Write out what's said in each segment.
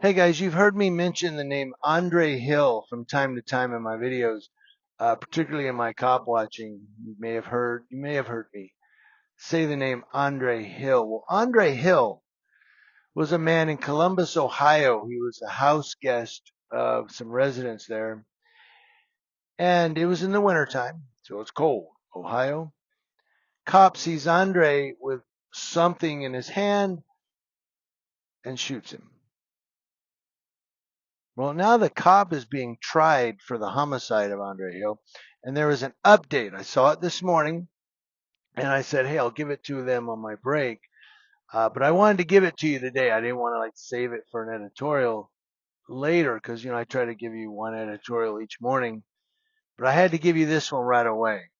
Hey guys, you've heard me mention the name Andre Hill from time to time in my videos, particularly in my cop watching. You may have heard me say the name Andre Hill. Well, Andre Hill was a man in Columbus, Ohio. He was a house guest of some residents there, and it was in the wintertime, so it's cold. Ohio. Cop sees Andre with something in his hand and shoots him. Well, now the cop is being tried for the homicide of Andre Hill, and there is an update. I saw it this morning, and I said, "Hey, I'll give it to them on my break." But I wanted to give it to you today. I didn't want to save it for an editorial later because I try to give you one editorial each morning, but I had to give you this one right away.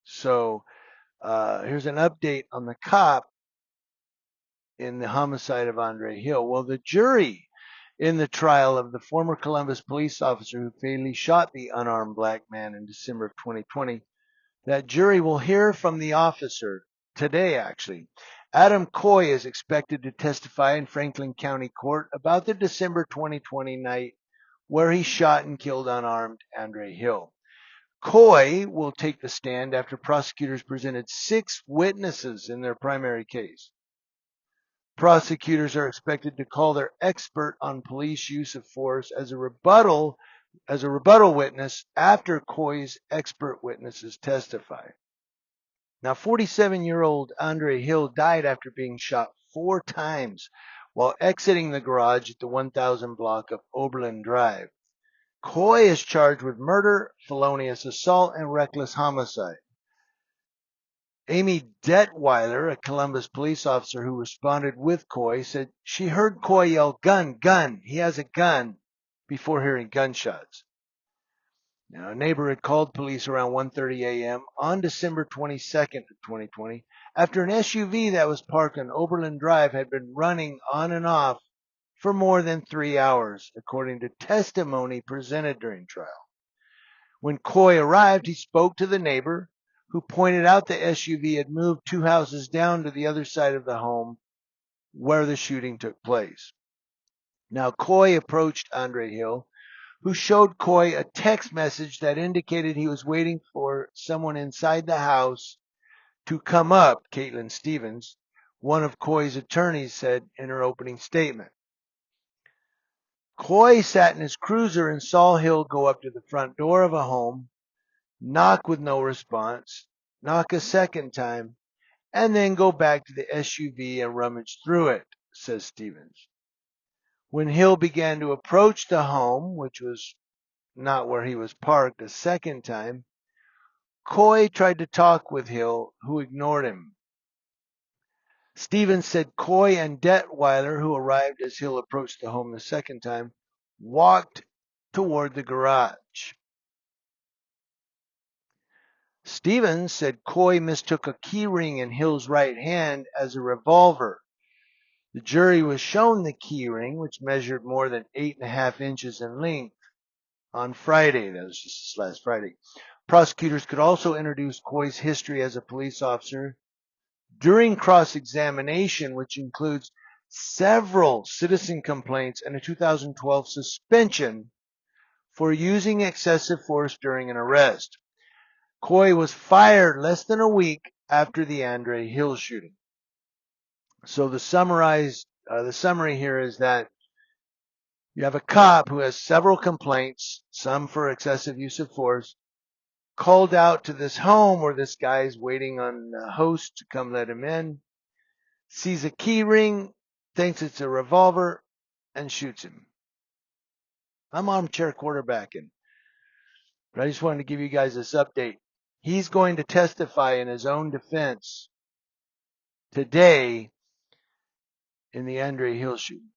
So here's an update on the cop in the homicide of Andre Hill. Well, the jury in the trial of the former Columbus police officer who fatally shot the unarmed black man in December of 2020, that jury will hear from the officer today, actually. Adam Coy is expected to testify in Franklin County Court about the December 2020 night where he shot and killed unarmed Andre Hill. Coy will take the stand after prosecutors presented 6 witnesses in their primary case. Prosecutors are expected to call their expert on police use of force as a rebuttal witness after Coy's expert witnesses testify. Now, 47-year-old Andre Hill died after being shot 4 times while exiting the garage at the 1000 block of Oberlin Drive. Coy is charged with murder, felonious assault, and reckless homicide. Amy Detweiler, a Columbus police officer who responded with Coy, said she heard Coy yell, "Gun, gun, he has a gun," before hearing gunshots. Now, a neighbor had called police around 1:30 a.m. on December 22nd of 2020 after an SUV that was parked on Oberlin Drive had been running on and off for more than 3 hours, according to testimony presented during trial. When Coy arrived, he spoke to the neighbor, who pointed out the SUV had moved 2 houses down to the other side of the home where the shooting took place. Now, Coy approached Andre Hill, who showed Coy a text message that indicated he was waiting for someone inside the house to come up, Caitlyn Stevens, one of Coy's attorneys said in her opening statement. Coy sat in his cruiser and saw Hill go up to the front door of a home, knock with no response, knock a second time, and then go back to the SUV and rummage through it, says Stevens. When Hill began to approach the home, which was not where he was parked, a second time, Coy tried to talk with Hill, who ignored him. Stevens said Coy and Detweiler, who arrived as Hill approached the home the second time, walked toward the garage. Stevens said Coy mistook a key ring in Hill's right hand as a revolver. The jury was shown the key ring, which measured more than 8.5 inches in length, on Friday. That was just this last Friday. Prosecutors could also introduce Coy's history as a police officer during cross-examination, which includes several citizen complaints and a 2012 suspension for using excessive force during an arrest. Coy was fired less than a week after the Andre Hill shooting. So the summary here is that you have a cop who has several complaints, some for excessive use of force, called out to this home where this guy is waiting on a host to come let him in, sees a key ring, thinks it's a revolver, and shoots him. I'm armchair quarterbacking, but I just wanted to give you guys this update. He's going to testify in his own defense today in the Andre Hill shooting.